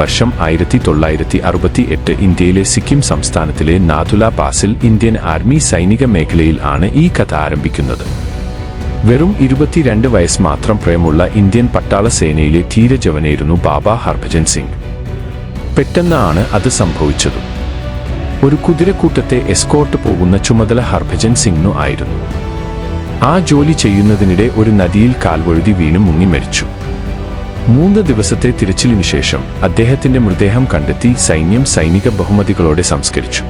വർഷം 1968 ഇന്ത്യയിലെ സിക്കിം സംസ്ഥാനത്തിലെ നാഥുല പാസിൽ ഇന്ത്യൻ ആർമി സൈനിക മേഖലയിൽ ആണ് ഈ കഥ ആരംഭിക്കുന്നത്. വെറും 22 വയസ്സ് മാത്രം പ്രായമുള്ള ഇന്ത്യൻ പട്ടാള സേനയിലെ ധീരജവാനായിരുന്നു ബാബ ഹർഭജൻ സിംഗ്. പെട്ടെന്നാണ് അത് സംഭവിച്ചത്. ഒരു കുതിരക്കൂട്ടത്തെ എസ്കോർട്ട് പോകുന്ന ചുമതല ഹർഭജൻ സിംഗിനു ആയിരുന്നു. ആ ജോലി ചെയ്യുന്നതിനിടെ ഒരു നദിയിൽ കാൽവഴുതി വീണു മുങ്ങി മരിച്ചു. 3 ദിവസത്തെ തിരച്ചിലിനു ശേഷം അദ്ദേഹത്തിന്റെ മൃതദേഹം കണ്ടെത്തി സൈന്യം സൈനിക ബഹുമതികളോടെ സംസ്കരിച്ചു.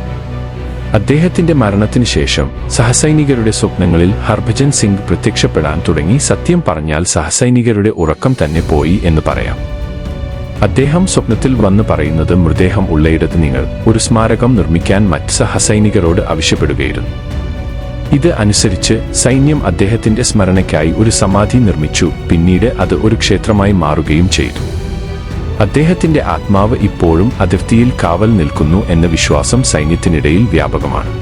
അദ്ദേഹത്തിന്റെ മരണത്തിന് ശേഷം സഹസൈനികരുടെ സ്വപ്നങ്ങളിൽ ഹർഭജൻ സിംഗ് പ്രത്യക്ഷപ്പെടാൻ തുടങ്ങി. സത്യം പറഞ്ഞാൽ സഹസൈനികരുടെ ഉറക്കം തന്നെ പോയി എന്ന് പറയാം. അദ്ദേഹം സ്വപ്നത്തിൽ വന്ന് പറയുന്നത് മൃതദേഹം ഉള്ളയിടത്ത് നിങ്ങൾ ഒരു സ്മാരകം നിർമ്മിക്കാൻ മറ്റ് സഹസൈനികരോട് ആവശ്യപ്പെടുകയായിരുന്നു. ഇത് അനുസരിച്ച് സൈന്യം അദ്ദേഹത്തിന്റെ സ്മരണയ്ക്കായി ഒരു സമാധി നിർമ്മിച്ചു. പിന്നീട് അത് ഒരു ക്ഷേത്രമായി മാറുകയും ചെയ്തു. അദ്ദേഹത്തിന്റെ ആത്മാവ് ഇപ്പോഴും അതിർത്തിയിൽ കാവൽ നിൽക്കുന്നു എന്ന വിശ്വാസം സൈന്യത്തിനിടയിൽ വ്യാപകമാണ്.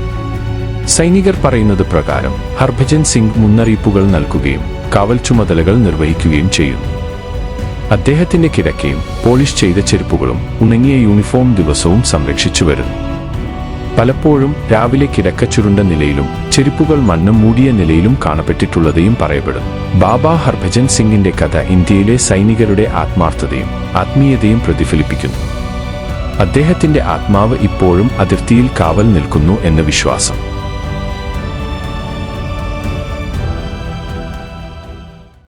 സൈനികർ പറയുന്നത് പ്രകാരം ഹർഭജൻ സിംഗ് മുന്നറിയിപ്പുകൾ നൽകുകയും കാവൽ ചുമതലകൾ നിർവഹിക്കുകയും ചെയ്യുന്നു. അദ്ദേഹത്തിന്റെ കിടക്കയും പോളിഷ് ചെയ്ത ചെരുപ്പുകളും ഉണങ്ങിയ യൂണിഫോം ദിവസവും സംരക്ഷിച്ചു വരുന്നു. പലപ്പോഴും രാവിലെ കിടക്ക ചുരുണ്ട നിലയിലും ചെരുപ്പുകൾ മണ്ണ് മൂടിയ നിലയിലും കാണപ്പെട്ടിട്ടുള്ളതായും പറയപ്പെടുന്നു. ബാബ ഹർഭജൻ സിംഗിന്റെ കഥ ഇന്ത്യയിലെ സൈനികരുടെ ആത്മാർത്ഥതയും ആത്മീയതയും പ്രതിഫലിപ്പിക്കുന്നു. അദ്ദേഹത്തിന്റെ ആത്മാവ് ഇപ്പോഴും അതിർത്തിയിൽ കാവൽ നിൽക്കുന്നു എന്ന വിശ്വാസം